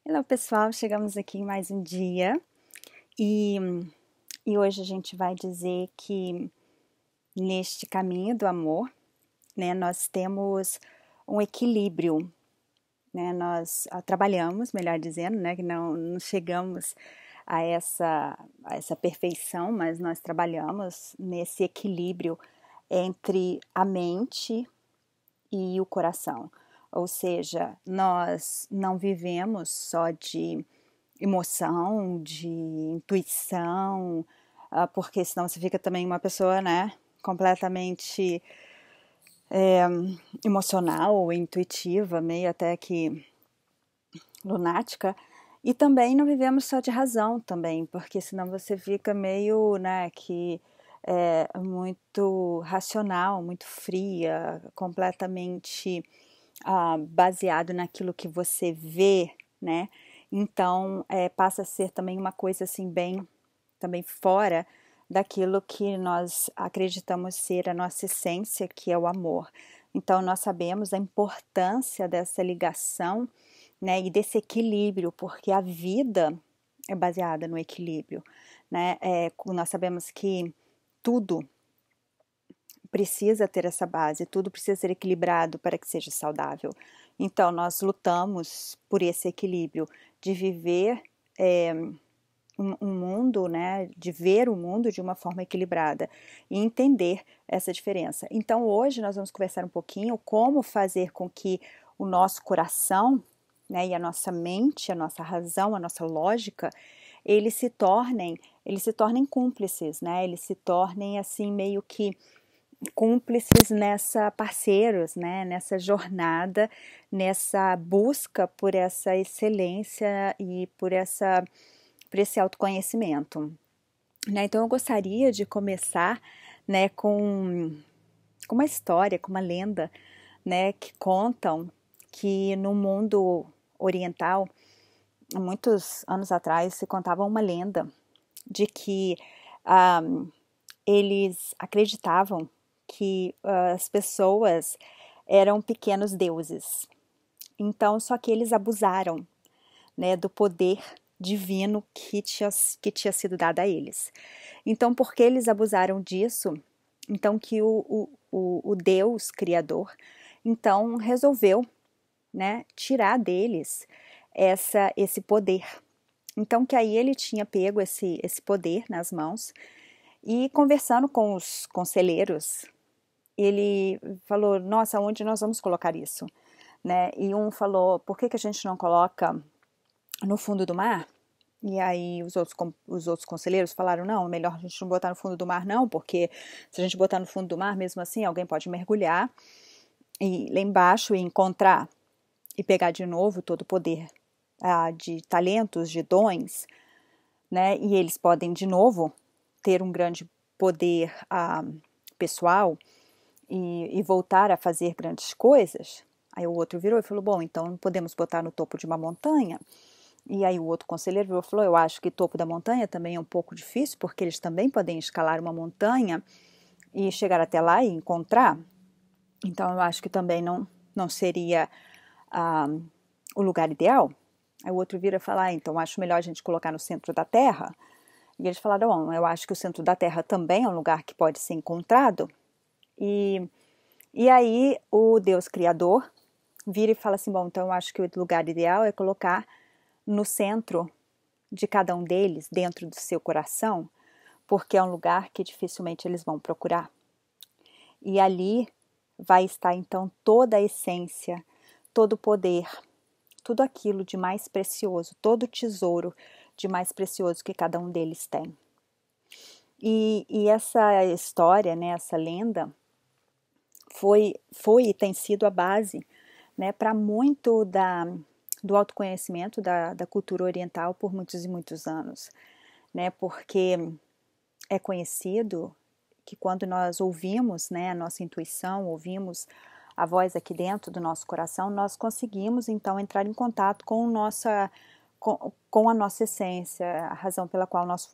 Olá pessoal, chegamos aqui em mais um dia e, e hoje a gente vai dizer que neste caminho do amor, né, nós temos um equilíbrio, né, nós trabalhamos, melhor dizendo, né, que não chegamos a essa perfeição, mas nós trabalhamos nesse equilíbrio entre a mente e o coração. Ou seja, nós não vivemos só de emoção, de intuição, porque senão você fica também uma pessoa, né, completamente emocional, intuitiva, meio até que lunática. E também não vivemos só de razão também, porque senão você fica meio, né, que muito racional, muito fria, completamente baseado naquilo que você vê, né? Então passa a ser também uma coisa assim bem também fora daquilo que nós acreditamos ser a nossa essência, que é o amor. Então nós sabemos a importância dessa ligação, né, e desse equilíbrio, porque a vida é baseada no equilíbrio, né? Nós sabemos que tudo precisa ter essa base, tudo precisa ser equilibrado para que seja saudável. Então, nós lutamos por esse equilíbrio de viver um mundo, né, de ver o mundo de uma forma equilibrada e entender essa diferença. Então, hoje nós vamos conversar um pouquinho como fazer com que o nosso coração, né, e a nossa mente, a nossa razão, a nossa lógica, eles se tornem cúmplices, né? Eles se tornem assim meio que cúmplices nessa parceiros, né, nessa jornada, nessa busca por essa excelência e por esse autoconhecimento, né? Então eu gostaria de começar, né, com uma história, com uma lenda, né, que contam que no mundo oriental, há muitos anos atrás, se contava uma lenda de que ah, eles acreditavam que as pessoas eram pequenos deuses. Então, só que eles abusaram, né, do poder divino que tinha sido dado a eles. Então, porque eles abusaram disso, então que o Deus Criador, então resolveu, né, tirar deles esse poder. Então, que aí ele tinha pego esse poder nas mãos e conversando com os conselheiros, ele falou, nossa, onde nós vamos colocar isso? Né? E um falou, por que a gente não coloca no fundo do mar? E aí os outros conselheiros falaram, não, é melhor a gente não botar no fundo do mar não, porque se a gente botar no fundo do mar, mesmo assim, alguém pode mergulhar e lá embaixo e encontrar e pegar de novo todo o poder de talentos, de dons, né? E eles podem de novo ter um grande poder pessoal e voltar a fazer grandes coisas. Aí o outro virou e falou, bom, então não podemos botar no topo de uma montanha? E aí o outro conselheiro virou e falou, eu acho que topo da montanha também é um pouco difícil, porque eles também podem escalar uma montanha e chegar até lá e encontrar. Então eu acho que também não seria o lugar ideal. Aí o outro vira e fala, então acho melhor a gente colocar no centro da Terra. E eles falaram, bom, eu acho que o centro da Terra também é um lugar que pode ser encontrado. E aí o Deus Criador vira e fala assim, bom, então eu acho que o lugar ideal é colocar no centro de cada um deles, dentro do seu coração, porque é um lugar que dificilmente eles vão procurar. E ali vai estar então toda a essência, todo o poder, tudo aquilo de mais precioso, todo o tesouro de mais precioso que cada um deles tem. E essa história, né, essa lenda, foi e tem sido a base, né, para muito do autoconhecimento da cultura oriental por muitos e muitos anos, né, porque é conhecido que quando nós ouvimos, né, a nossa intuição, ouvimos a voz aqui dentro do nosso coração, nós conseguimos então entrar em contato com a nossa essência, a razão pela qual nós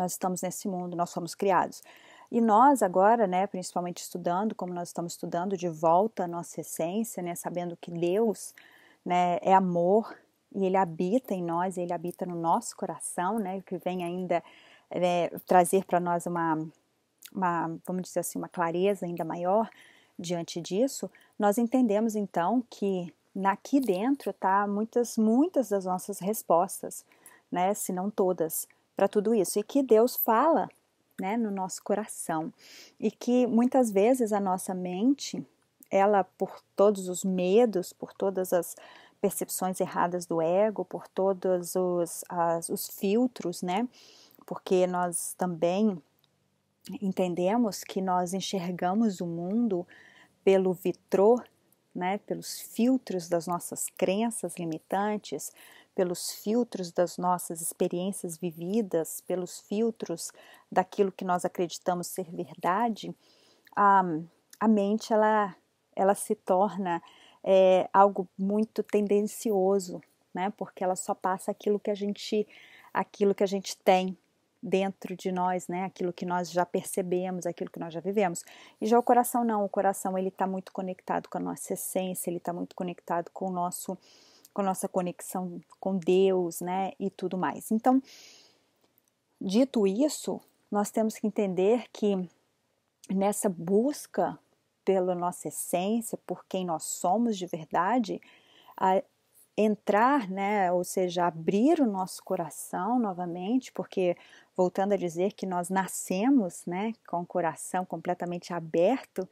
estamos nesse mundo, nós fomos criados. E nós agora, né, principalmente estudando, como nós estamos estudando de volta a nossa essência, né, sabendo que Deus, né, é amor, e ele habita em nós, ele habita no nosso coração, né, que vem ainda trazer para nós vamos dizer assim, uma clareza ainda maior diante disso. Nós entendemos então que aqui dentro tá muitas das nossas respostas, né, se não todas, para tudo isso, e que Deus fala, né, no nosso coração, e que muitas vezes a nossa mente, ela, por todos os medos, por todas as percepções erradas do ego, por todos os filtros, né, porque nós também entendemos que nós enxergamos o mundo pelo vitrô, né, pelos filtros das nossas crenças limitantes, pelos filtros das nossas experiências vividas, pelos filtros daquilo que nós acreditamos ser verdade, a mente ela se torna algo muito tendencioso, né, porque ela só passa aquilo que a gente tem dentro de nós, né, aquilo que nós já percebemos, aquilo que nós já vivemos. E já o coração não, o coração ele está muito conectado com a nossa essência, ele está muito conectado com a nossa conexão com Deus, né, e tudo mais. Então, dito isso, nós temos que entender que nessa busca pela nossa essência, por quem nós somos de verdade, entrar, né, ou seja, abrir o nosso coração novamente, porque voltando a dizer que nós nascemos, né, com o coração completamente aberto,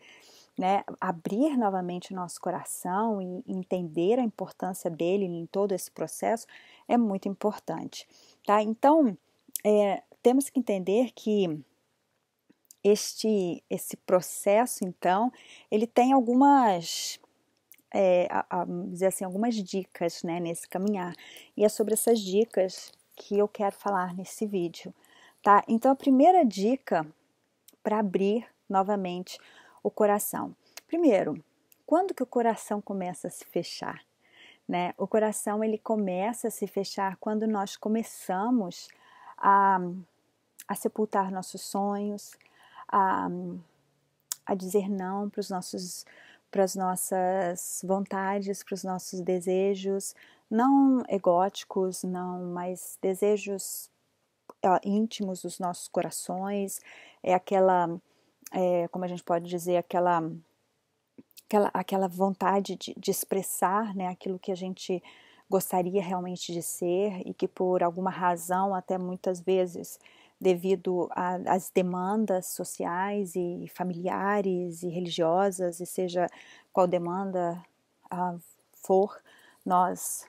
né, abrir novamente o nosso coração e entender a importância dele em todo esse processo é muito importante, tá? Então, temos que entender que esse processo, então, ele tem algumas dizer assim, algumas dicas, né, nesse caminhar. E é sobre essas dicas que eu quero falar nesse vídeo, tá? Então, a primeira dica para abrir novamente o coração. Primeiro, quando que o coração começa a se fechar? Né? O coração ele começa a se fechar quando nós começamos a, a sepultar nossos sonhos, a dizer não para as nossas vontades, para os nossos desejos, não egóticos, não, mas desejos íntimos dos nossos corações, como a gente pode dizer, aquela vontade de expressar, né, aquilo que a gente gostaria realmente de ser e que por alguma razão, até muitas vezes devido às demandas sociais e familiares e religiosas, e seja qual demanda for, nós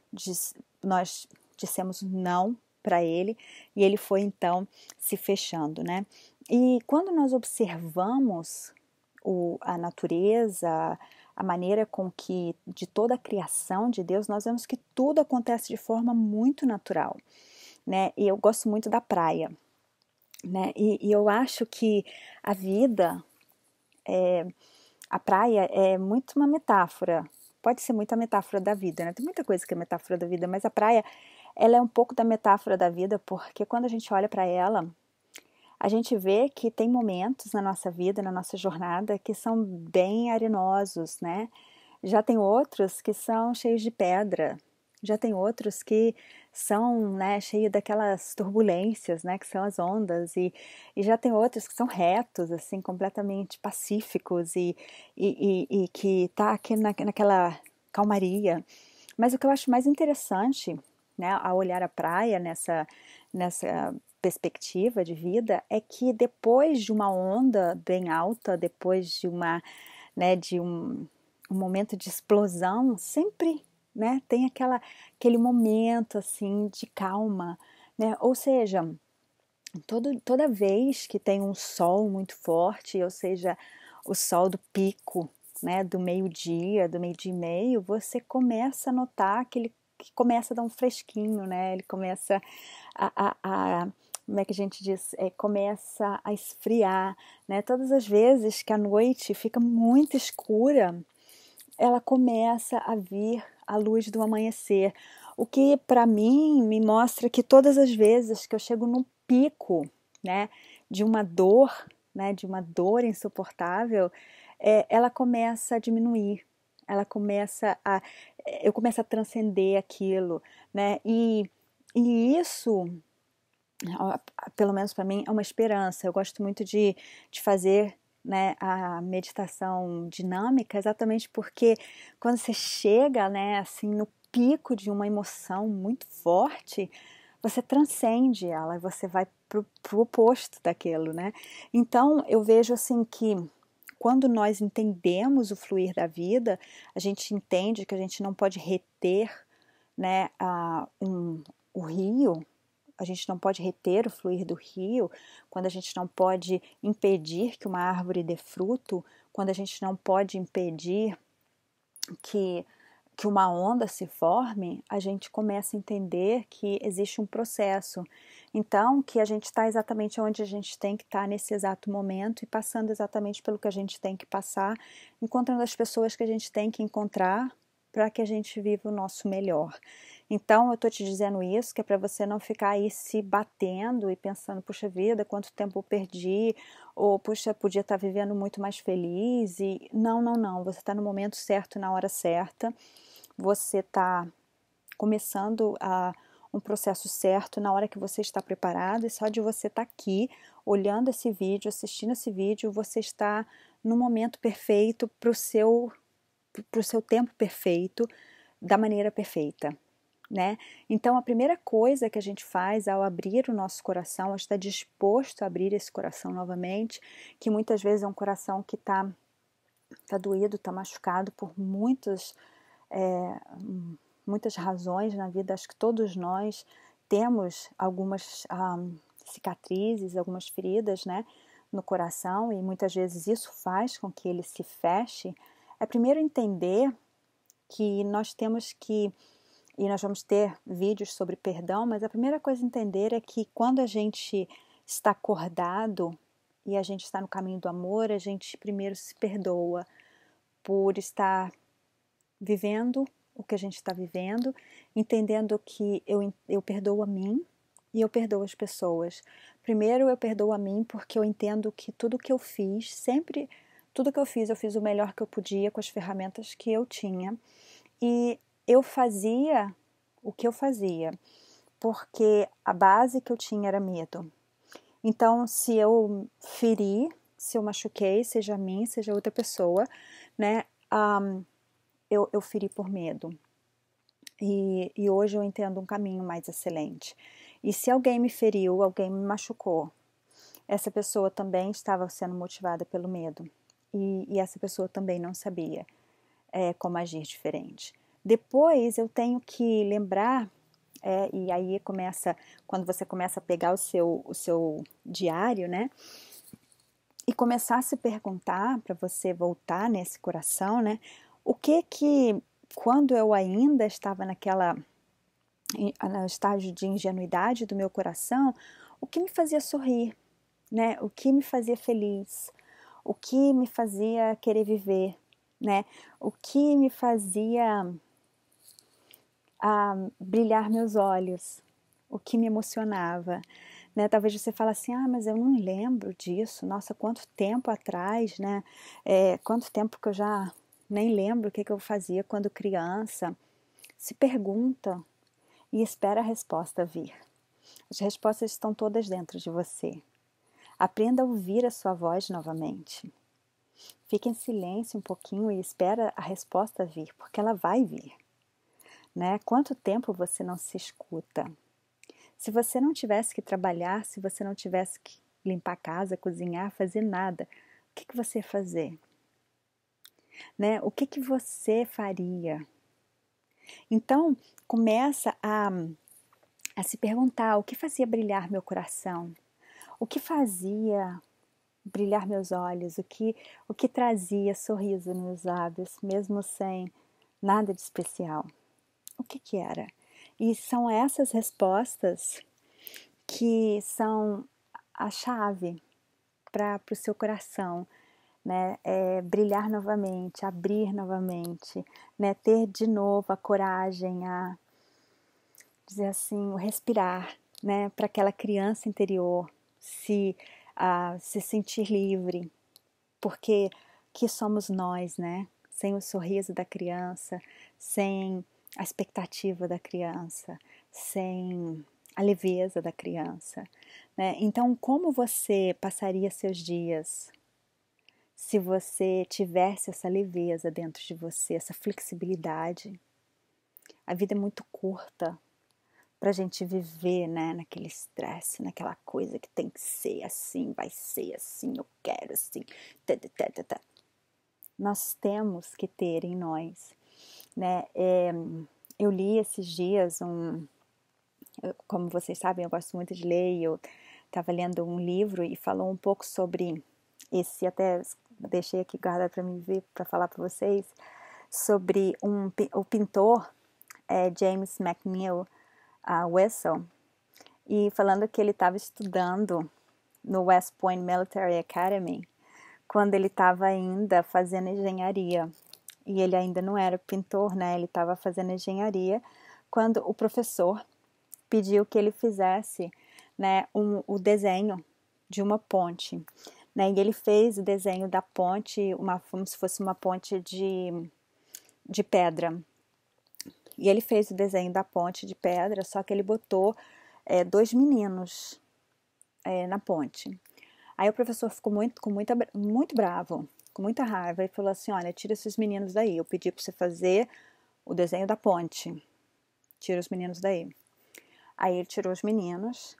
dissemos não para ele, e ele foi então se fechando, né? E quando nós observamos a natureza, a maneira com que, de toda a criação de Deus, nós vemos que tudo acontece de forma muito natural, né? E eu gosto muito da praia, né? E eu acho que a vida, a praia é muito uma metáfora, pode ser muita metáfora da vida, né? Tem muita coisa que é metáfora da vida, mas a praia, ela é um pouco da metáfora da vida, porque quando a gente olha para ela, a gente vê que tem momentos na nossa vida, na nossa jornada, que são bem arenosos, né? Já tem outros que são cheios de pedra, já tem outros que são, né, cheios daquelas turbulências, né, que são as ondas, e já tem outros que são retos, assim, completamente pacíficos e que tá aqui naquela calmaria. Mas o que eu acho mais interessante, né, ao olhar a praia nessa perspectiva de vida, é que depois de uma onda bem alta, depois de um momento de explosão, sempre, né, tem aquele momento assim de calma, né? Ou seja, toda vez que tem um sol muito forte, ou seja, o sol do pico, né, do meio-dia, do meio-dia e meio, você começa a notar que ele começa a dar um fresquinho, né? Ele começa como é que a gente diz? Começa a esfriar, né? Todas as vezes que a noite fica muito escura, ela começa a vir a luz do amanhecer, o que para mim me mostra que todas as vezes que eu chego num pico, né, de uma dor, né, de uma dor insuportável, ela começa a diminuir, ela começa eu começo a transcender aquilo, né? E isso, pelo menos para mim, é uma esperança. Eu gosto muito de fazer, né, a meditação dinâmica, exatamente porque quando você chega, né, assim, no pico de uma emoção muito forte, você transcende ela, você vai pro oposto daquilo, né? Então eu vejo assim que quando nós entendemos o fluir da vida, a gente entende que a gente não pode reter, né, o rio, a gente não pode reter o fluir do rio, quando a gente não pode impedir que uma árvore dê fruto, quando a gente não pode impedir que uma onda se forme, a gente começa a entender que existe um processo. Então, que a gente está exatamente onde a gente tem que estar nesse exato momento e passando exatamente pelo que a gente tem que passar, encontrando as pessoas que a gente tem que encontrar para que a gente viva o nosso melhor. Então, eu estou te dizendo isso, que é para você não ficar aí se batendo e pensando, puxa vida, quanto tempo eu perdi, ou puxa, podia estar vivendo muito mais feliz. E não, não, não, você está no momento certo, na hora certa, você está começando um processo certo na hora que você está preparado, e só de você estar aqui, olhando esse vídeo, assistindo esse vídeo, você está no momento perfeito para o seu tempo perfeito, da maneira perfeita, né? Então, a primeira coisa que a gente faz ao abrir o nosso coração, ao estar disposto a abrir esse coração novamente, que muitas vezes é um coração que está doído, está machucado por muitas razões na vida. Acho que todos nós temos algumas cicatrizes, algumas feridas, né, no coração, e muitas vezes isso faz com que ele se feche. É primeiro entender que nós temos que, e nós vamos ter vídeos sobre perdão, mas a primeira coisa a entender é que quando a gente está acordado e a gente está no caminho do amor, a gente primeiro se perdoa por estar vivendo o que a gente está vivendo, entendendo que eu perdoo a mim e eu perdoo as pessoas. Primeiro eu perdoo a mim porque eu entendo que tudo que eu fiz, sempre, tudo que eu fiz o melhor que eu podia com as ferramentas que eu tinha. E eu fazia o que eu fazia, porque a base que eu tinha era medo. Então, se eu feri, se eu machuquei, seja a mim, seja outra pessoa, né, eu feri por medo. E hoje eu entendo um caminho mais excelente. E se alguém me feriu, alguém me machucou, essa pessoa também estava sendo motivada pelo medo. E essa pessoa também não sabia como agir diferente. Depois eu tenho que lembrar, e aí começa, quando você começa a pegar o seu diário, né? E começar a se perguntar, para você voltar nesse coração, né? O que, quando eu ainda estava no estágio de ingenuidade do meu coração, o que me fazia sorrir, né? O que me fazia feliz, o que me fazia querer viver, né? O que me fazia brilhar meus olhos, o que me emocionava, né? Talvez você fale assim, mas eu não lembro disso, nossa, quanto tempo atrás, né? Quanto tempo que eu já nem lembro o que eu fazia quando criança. Se pergunta e espera a resposta vir. As respostas estão todas dentro de você. Aprenda a ouvir a sua voz novamente. Fique em silêncio um pouquinho e espera a resposta vir, porque ela vai vir, né? Quanto tempo você não se escuta? Se você não tivesse que trabalhar, se você não tivesse que limpar a casa, cozinhar, fazer nada, o que você ia fazer? Né? O que você faria? Então, começa a se perguntar o que fazia brilhar meu coração, o que fazia brilhar meus olhos, o que trazia sorriso nos meus lábios, mesmo sem nada de especial. O que era? E são essas respostas que são a chave para o seu coração, né? Brilhar novamente, abrir novamente, né? Ter de novo a coragem, a dizer assim, o respirar, né? Para aquela criança interior se sentir livre, porque que somos nós, né? sem o sorriso da criança, sem a expectativa da criança, sem a leveza da criança, né? Então, como você passaria seus dias se você tivesse essa leveza dentro de você, essa flexibilidade? A vida é muito curta para a gente viver, né, naquele estresse, naquela coisa que tem que ser assim, vai ser assim, eu quero assim. Tá, tá, tá, tá. Nós temos que ter em nós, né? Eu li esses dias como vocês sabem, eu gosto muito de ler, e eu estava lendo um livro e falou um pouco sobre esse, até deixei aqui guardado para mim ver, para falar para vocês, sobre o pintor James McNeill Wessel, e falando que ele estava estudando no West Point Military Academy quando ele estava ainda fazendo engenharia. E ele ainda não era pintor, né? Ele estava fazendo engenharia quando o professor pediu que ele fizesse, né, o desenho de uma ponte, né? E ele fez o desenho da ponte, como se fosse uma ponte de pedra. E ele fez o desenho da ponte de pedra, só que ele botou dois meninos na ponte. Aí o professor ficou muito bravo, com muita raiva, e falou assim: olha, tira esses meninos daí. Eu pedi para você fazer o desenho da ponte. Tira os meninos daí. Aí ele tirou os meninos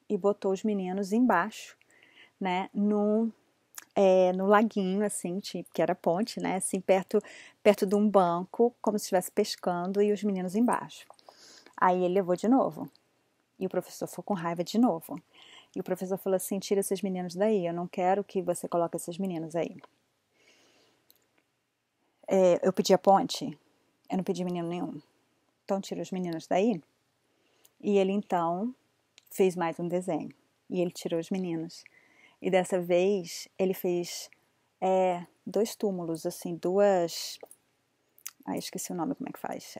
e botou os meninos embaixo, né, no laguinho, assim, tipo, que era ponte, né, assim, perto de um banco, como se estivesse pescando, e os meninos embaixo. Aí ele levou de novo. E o professor ficou com raiva de novo. E o professor falou assim: tira esses meninos daí, eu não quero que você coloque esses meninos aí. Eu pedi a ponte, eu não pedi menino nenhum. Então tira os meninos daí. E ele então fez mais um desenho. E ele tirou os meninos. E dessa vez ele fez dois túmulos, assim, duas. Esqueci o nome, como é que faz?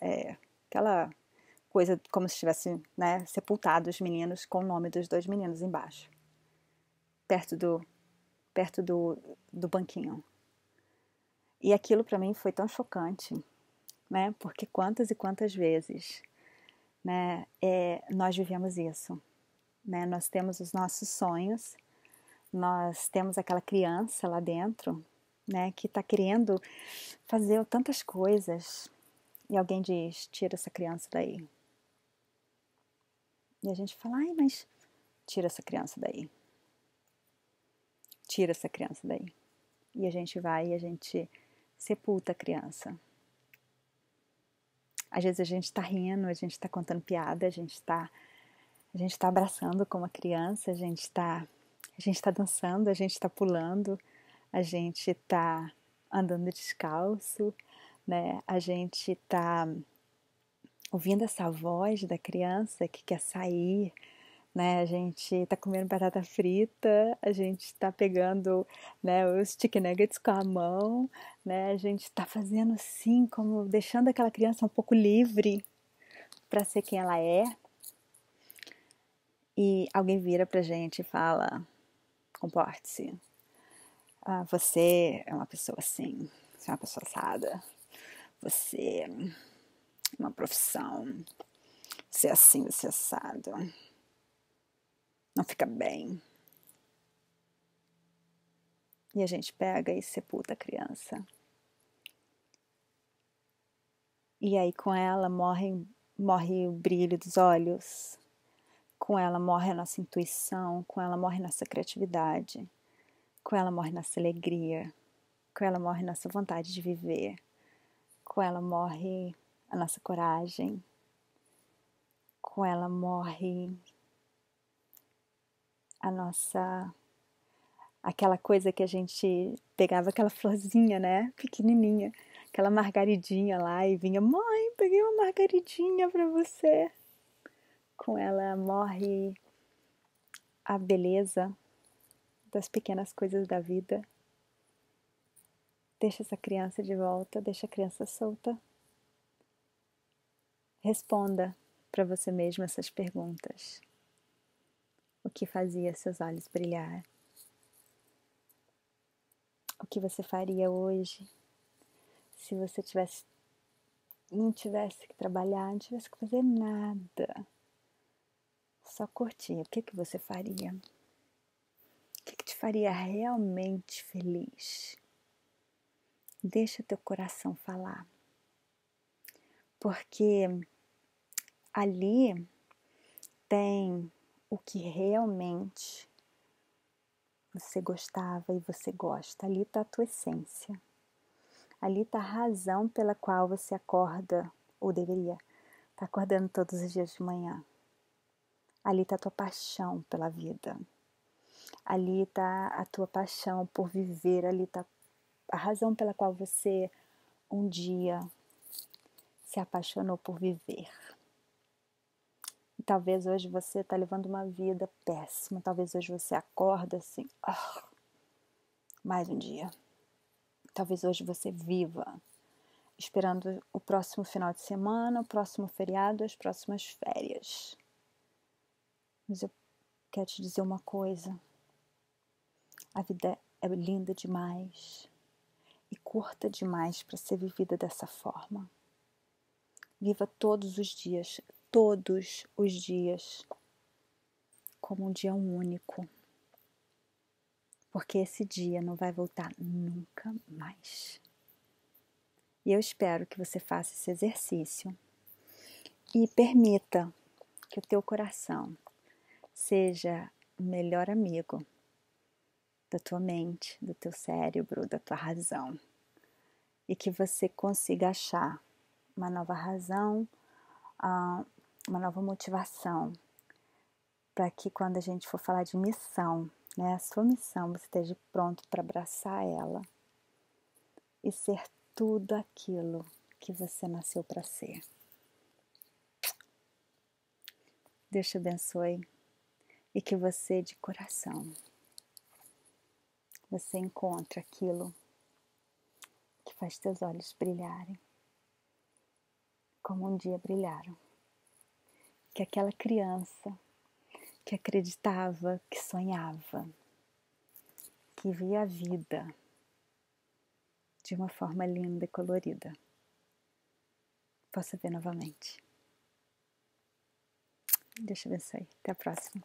Aquela coisa como se tivesse, né, sepultado os meninos com o nome dos dois meninos embaixo, perto do banquinho. E aquilo para mim foi tão chocante, né? Porque quantas e quantas vezes, né, nós vivemos isso, né? Nós temos os nossos sonhos, nós temos aquela criança lá dentro, né, que está querendo fazer tantas coisas, e alguém diz: tira essa criança daí. E a gente fala: ai, mas tira essa criança daí. Tira essa criança daí. E a gente vai e a gente sepulta a criança. Às vezes a gente está rindo, a gente está contando piada, a gente está abraçando como uma criança, a gente está dançando, a gente está pulando, a gente está andando descalço, né? A gente está ouvindo essa voz da criança que quer sair, né? A gente está comendo batata frita, a gente está pegando, né, os chicken nuggets com a mão, né? A gente está fazendo assim, como deixando aquela criança um pouco livre para ser quem ela é. E alguém vira pra gente e fala: comporte-se. Você é uma pessoa assim, você é uma pessoa assada, você é uma profissão, você é assim, você é assado, não fica bem. E a gente pega e sepulta a criança. E aí com ela morre o brilho dos olhos, com ela morre a nossa intuição, com ela morre nossa criatividade, com ela morre nossa alegria, com ela morre nossa vontade de viver, com ela morre a nossa coragem, com ela morre a nossa, aquela coisa que a gente pegava, aquela florzinha, né, pequenininha, aquela margaridinha lá e vinha: mãe, peguei uma margaridinha pra você. Com ela morre a beleza das pequenas coisas da vida. Deixa essa criança de volta, deixa a criança solta. Responda para você mesmo essas perguntas. O que fazia seus olhos brilhar? O que você faria hoje se você não tivesse que trabalhar, não tivesse que fazer nada, só curtir, o que você faria? O que te faria realmente feliz? Deixa teu coração falar, porque ali tem o que realmente você gostava e você gosta. Ali está a tua essência. Ali está a razão pela qual você acorda, ou deveria estar acordando todos os dias de manhã. Ali está a tua paixão pela vida. Ali está a tua paixão por viver. Ali está a razão pela qual você um dia se apaixonou por viver. E talvez hoje você está levando uma vida péssima. Talvez hoje você acorda assim, mais um dia. Talvez hoje você viva esperando o próximo final de semana, o próximo feriado, as próximas férias. Mas eu quero te dizer uma coisa. A vida é linda demais e curta demais para ser vivida dessa forma. Viva todos os dias, como um dia único. Porque esse dia não vai voltar nunca mais. E eu espero que você faça esse exercício e permita que o teu coração seja o melhor amigo da tua mente, do teu cérebro, da tua razão. E que você consiga achar uma nova razão, uma nova motivação, para que quando a gente for falar de missão, né, a sua missão, você esteja pronto para abraçar ela e ser tudo aquilo que você nasceu para ser. Deus te abençoe e que você, de coração, você encontre aquilo que faz teus olhos brilharem, como um dia brilharam. Que aquela criança que acreditava, que sonhava, que via a vida de uma forma linda e colorida, possa ver novamente. Deus te abençoe. Até a próxima.